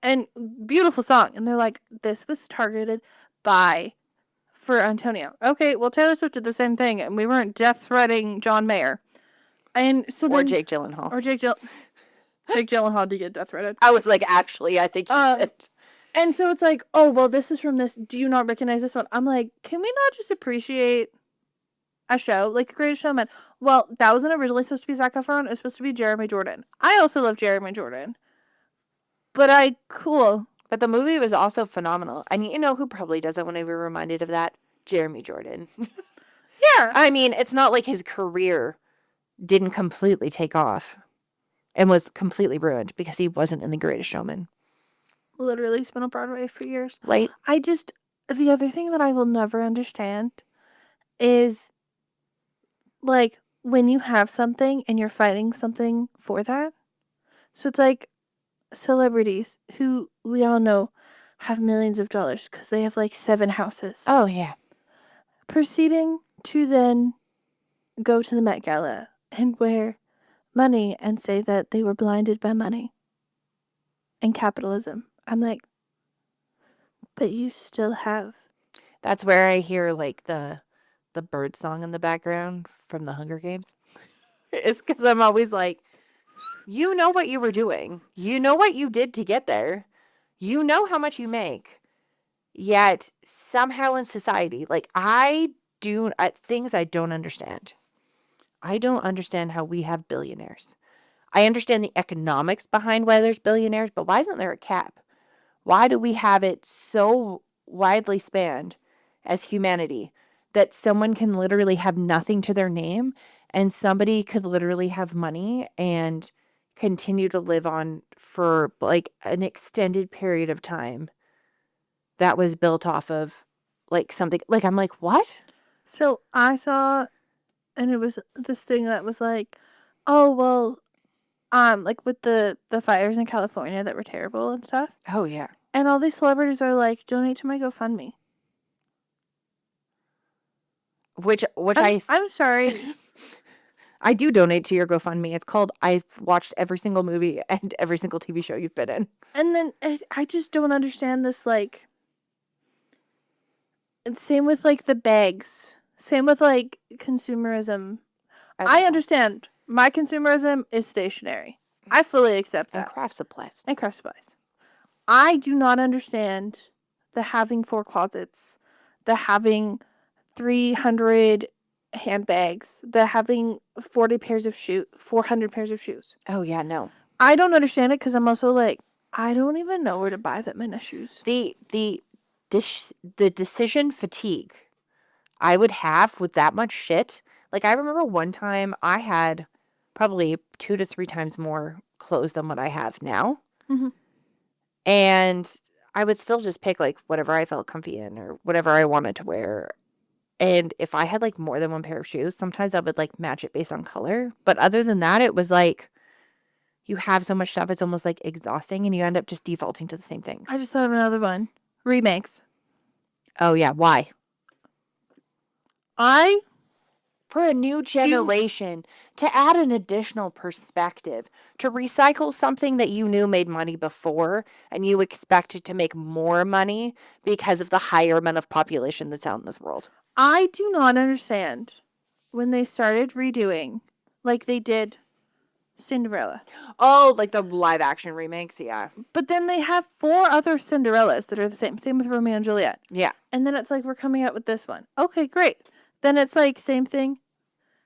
And beautiful song. And they're like, this was targeted for Antonio. Okay, well, Taylor Swift did the same thing, and we weren't death threatening John Mayer. And so Or then, Jake Gyllenhaal. Jake Gyllenhaal did get death threatened. I was like, actually, I think he did. And so it's like, oh, well, this is from this. Do you not recognize this one? I'm like, can we not just appreciate a show like The Greatest Showman? Well, that wasn't originally supposed to be Zac Efron. It was supposed to be Jeremy Jordan. I also love Jeremy Jordan. But cool. But the movie was also phenomenal. And you know who probably doesn't want to be reminded of that? Jeremy Jordan. Yeah. I mean, it's not like his career didn't completely take off and was completely ruined because he wasn't in The Greatest Showman. Literally, he's been on Broadway for years. Right? The other thing that I will never understand is, like, when you have something and you're fighting something for that. So it's like celebrities who we all know have millions of dollars because they have like 7 houses. Oh, yeah. Proceeding to then go to the Met Gala and wear money and say that they were blinded by money and capitalism. I'm like, but you still have. That's where I hear like the bird song in the background from the Hunger Games. It's because I'm always like, you know what you were doing. You know what you did to get there. You know how much you make. Yet somehow in society, like things I don't understand. I don't understand how we have billionaires. I understand the economics behind why there's billionaires, but why isn't there a cap? Why do we have it so widely spanned as humanity that someone can literally have nothing to their name and somebody could literally have money and continue to live on for like an extended period of time that was built off of like something like I'm like, what? So I saw, and it was this thing that was like, oh, well, like with the fires in California that were terrible and stuff. Oh yeah. And all these celebrities are like, donate to my GoFundMe. Which I'm sorry. I do donate to your GoFundMe. It's called I've watched every single movie and every single TV show you've been in. And then I just don't understand this, like, and same with like the bags. Same with like consumerism. I understand my consumerism is stationary. I fully accept And that. craft supplies. And craft supplies. I do not understand the having 4 closets, the having 300 handbags, the having 400 pairs of shoes. Oh yeah, no. I don't understand it because I'm also like, I don't even know where to buy that many shoes. The decision fatigue I would have with that much shit. Like, I remember one time I had probably 2 to 3 times more clothes than what I have now. Mhm. And I would still just pick like whatever I felt comfy in or whatever I wanted to wear. And if I had like more than one pair of shoes, sometimes I would like match it based on color. But other than that, it was like you have so much stuff, it's almost like exhausting and you end up just defaulting to the same things. I just thought of another one. Remakes. Oh, yeah. Why? I For a new generation, to add an additional perspective, to recycle something that you knew made money before and you expected to make more money because of the higher amount of population that's out in this world. I do not understand when they started redoing, like they did Cinderella. Oh, like the live action remakes? Yeah. But then they have 4 other Cinderellas that are the same. Same with Romeo and Juliet. Yeah. And then it's like, we're coming out with this one. Okay, great. Then it's like, same thing.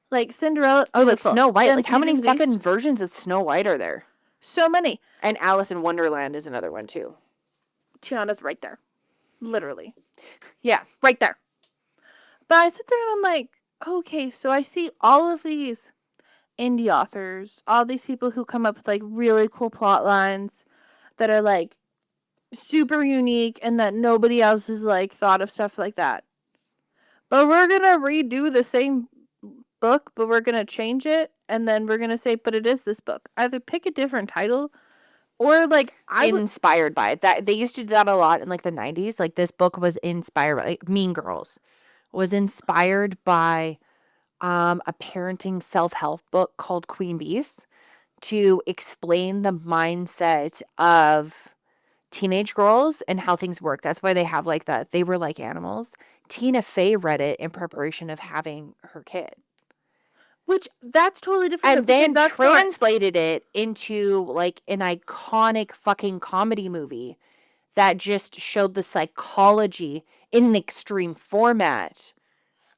Like Cinderella. Oh, like beautiful. Snow White. Then Like, how many Beauty and the fucking Beast. versions of Snow White are there? So many. And Alice in Wonderland is another one, too. Tiana's right there. Literally. Yeah. Right there. But I sit there and I'm like, okay, so I see all of these indie authors, all these people who come up with like really cool plot lines that are like super unique and that nobody else has like thought of stuff like that. But we're gonna redo the same book, but we're gonna change it and then we're gonna say, but it is this book. Either pick a different title or like Inspired by it. That they used to do that a lot in like the 90s. Like, this book was inspired by, like, Mean Girls was inspired by a parenting self-help book called Queen Bees to explain the mindset of teenage girls and how things work. That's why they have like that. They were like animals. Tina Fey read it in preparation of having her kid. which that's totally different. And then translated it into like an iconic fucking comedy movie that just showed the psychology in an extreme format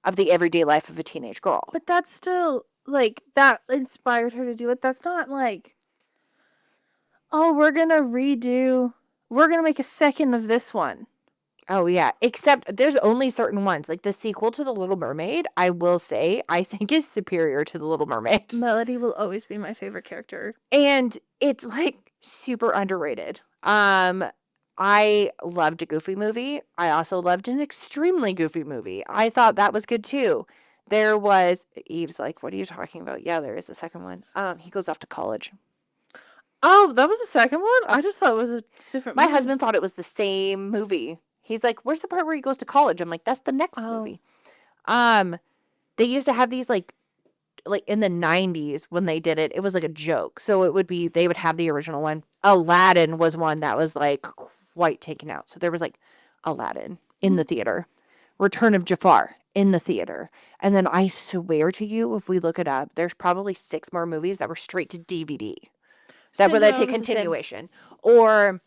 of the everyday life of a teenage girl. But that's still like that inspired her to do it. That's not like, oh, we're gonna make a second of this one. Oh, yeah. Except there's only certain ones. Like the sequel to The Little Mermaid, I will say, I think is superior to The Little Mermaid. Melody will always be my favorite character. And it's like super underrated. I loved a Goofy movie. I also loved an extremely Goofy movie. I thought that was good too. There was Eve's like, what are you talking about? Yeah, there is a second one. He goes off to college. Oh, that was the second one? I just thought it was a different My movie. husband thought it was the same movie. He's like, where's the part where he goes to college? I'm like, that's the next movie. They used to have these like in the 90s when they did it, it was like a joke. So it would be, they would have the original one. Aladdin was one that was like quite taken out. So there was like Aladdin in the theater, Return of Jafar in the theater. And then I swear to you, if we look it up, there's probably 6 more movies that were straight to DVD. That were like a continuation. Or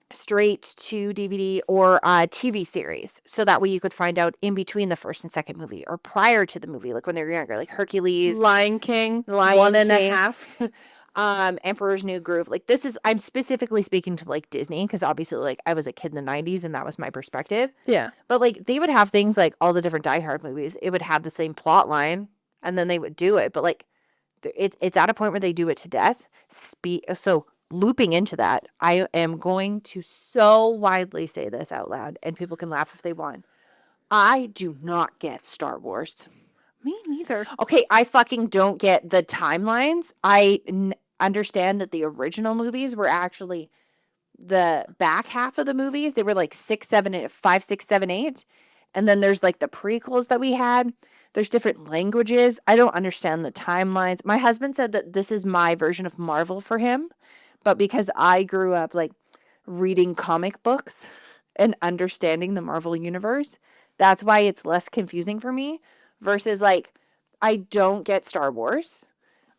straight to DVD or a TV series. So that way you could find out in between the first and second movie or prior to the movie, like when they were younger, like Hercules, Lion King, Lion one and King. a half. Emperor's New Groove. Like this is, I'm specifically speaking to like Disney because obviously like I was a kid in the 90s and that was my perspective. Yeah. But like they would have things like all the different Die Hard movies. It would have the same plot line and then they would do it. But like it's at a point where they do it to death. So looping into that, I am going to so widely say this out loud and people can laugh if they want. I do not get Star Wars. Me neither. Okay, I fucking don't get the timelines. I understand that the original movies were actually the back half of the movies. They were like 6, 7, 8, 5, 6, 7, 8. And then there's like the prequels that we had. There's different languages. I don't understand the timelines. My husband said that this is my version of Marvel for him. But because I grew up like reading comic books and understanding the Marvel universe, that's why it's less confusing for me versus like I don't get Star Wars.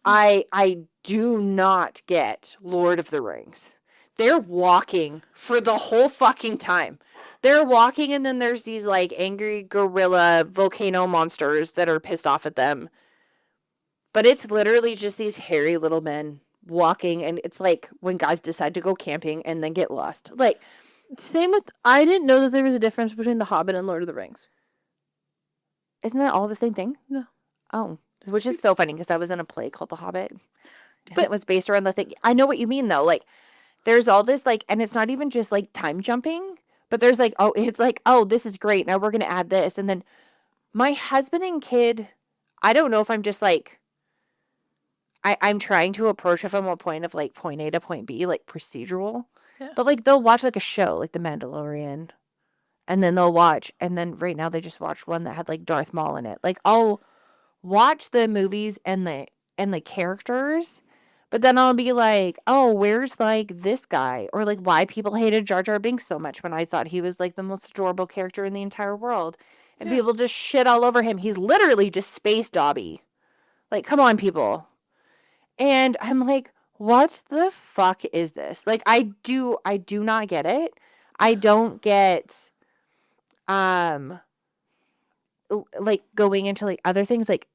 I do not get Lord of the Rings. they're walking for the whole fucking time. They're walking, and then there's these like angry gorilla volcano monsters that are pissed off at them. But it's literally just these hairy little men walking, and it's like when guys decide to go camping and then get lost. Like, Same with, I didn't know that there was a difference between The Hobbit and Lord of the Rings. isn't that all the same thing? No. Oh, which is so funny because I was in a play called The Hobbit. But But- it was based around the thing. I know what you mean, though. Like, there's all this, like, and it's not even just like time jumping, but there's like, oh, it's like, oh, this is great. Now we're going to add this. And then my husband and kid, I don't know if I'm just like, I'm trying to approach it from a point of like point A to point B, like procedural. Yeah. But like they'll watch like a show like The Mandalorian, and then they'll watch, and then right now they just watched one that had like Darth Maul in it. Like I'll watch the movies and the characters, but then I'll be like, oh, where's like this guy, or like why people hated Jar Jar Binks so much when I thought he was like the most adorable character in the entire world, and people just shit all over him. He's literally just Space Dobby. Like, come on, people. And I'm like, what the fuck is this? Like, I do not get it. I don't get, like going into like other things. Like,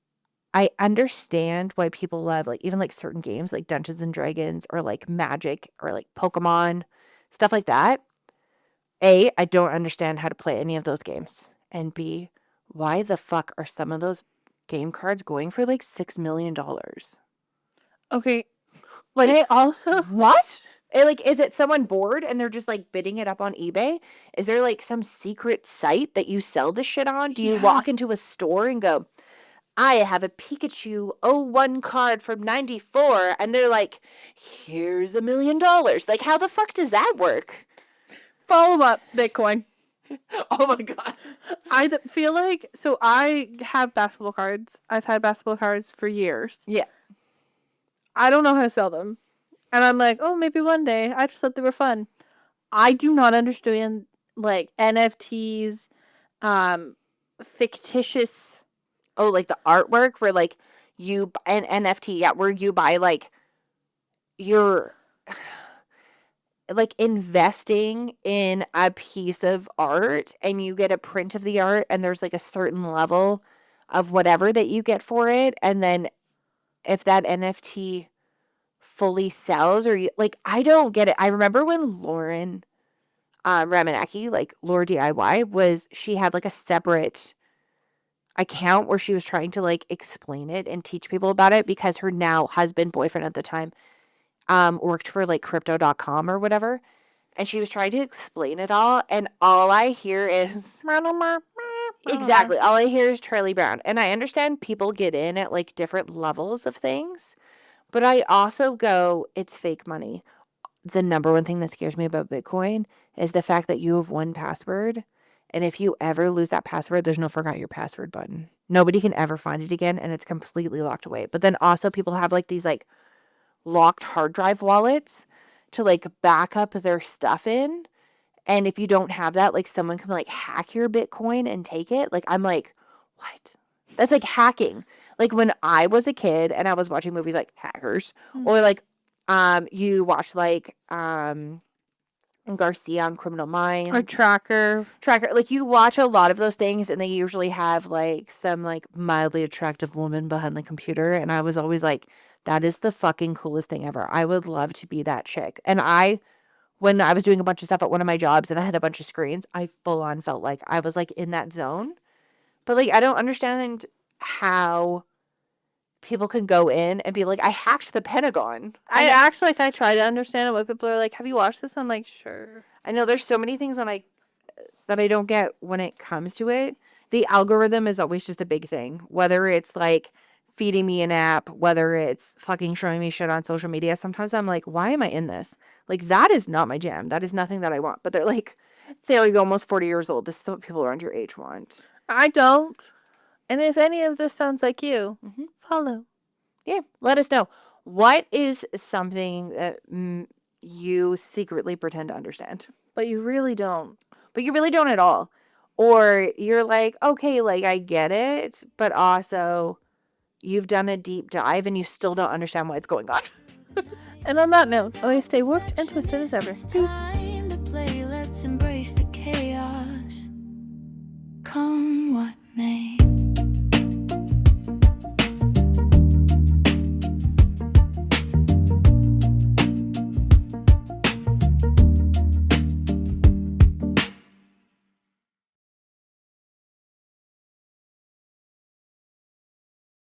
I understand why people love like even like certain games like Dungeons and Dragons or like Magic or like Pokémon, stuff like that. A, I don't understand how to play any of those games. And B, why the fuck are some of those game cards going for like $6 million? Okay. Like, I also, What? Like, is it someone bored and they're just like bidding it up on eBay? Is there like some secret site that you sell this shit on? Do you walk into a store and go, I have a Pikachu 01 card from 94, and they're like, here's $1 million. Like, how the fuck does that work? follow up Bitcoin. Oh my God. Feel like, so I have basketball cards. I've had basketball cards for years. Yeah. I don't know how to sell them. And I'm like, oh, maybe one day. I just thought they were fun. I do not understand, like, NFTs, fictitious. Oh, like the artwork where like an NFT, yeah, where you buy like you're like investing in a piece of art and you get a print of the art and there's like a certain level of whatever that you get for it. And then if that NFT fully sells or you like, I don't get it. I remember when Lauren Ramanaki, like Laura DIY, she had like a separate account where she was trying to like explain it and teach people about it because her now husband, boyfriend at the time, worked for like crypto.com or whatever. And she was trying to explain it all. And all I hear is exactly. All I hear is Charlie Brown. And I understand people get in at like different levels of things. But I also go, it's fake money. The number one thing that scares me about Bitcoin is the fact that you have one password. And if you ever lose that password, there's no forgot your password button. Nobody can ever find it again. And it's completely locked away. But then also people have like these like locked hard drive wallets to like back up their stuff in. And if you don't have that, like someone can like hack your Bitcoin and take it. Like, I'm like, what? That's like hacking. Like when I was a kid and I was watching movies like Hackers or like you watch like Garcia on Criminal Minds Or Tracker. like you watch a lot of those things and they usually have like some like mildly attractive woman behind the computer, and I was always like, that is the fucking coolest thing ever. I would love to be that chick. And when I was doing a bunch of stuff at one of my jobs and I had a bunch of screens, I full on felt like I was like in that zone. But like I don't understand how people can go in and be like, I hacked the Pentagon. I actually, like, I try to understand it. What people are like, have you watched this? I'm like, sure. I know there's so many things that I don't get when it comes to it. The algorithm is always just a big thing. Whether it's like feeding me an app, whether it's fucking showing me shit on social media. Sometimes I'm like, why am I in this? Like, that is not my jam. That is nothing that I want. But they're like, say, oh, you're almost 40 years old. This is what people around your age want. I don't. And if any of this sounds like you, follow. Yeah, let us know. What is something that you secretly pretend to understand? But you really don't. But you really don't at all. Or you're like, okay, like I get it, but also you've done a deep dive and you still don't understand what's going on. And on that note, always stay warped and twisted as ever. Peace. Time to play, let's embrace the chaos. Come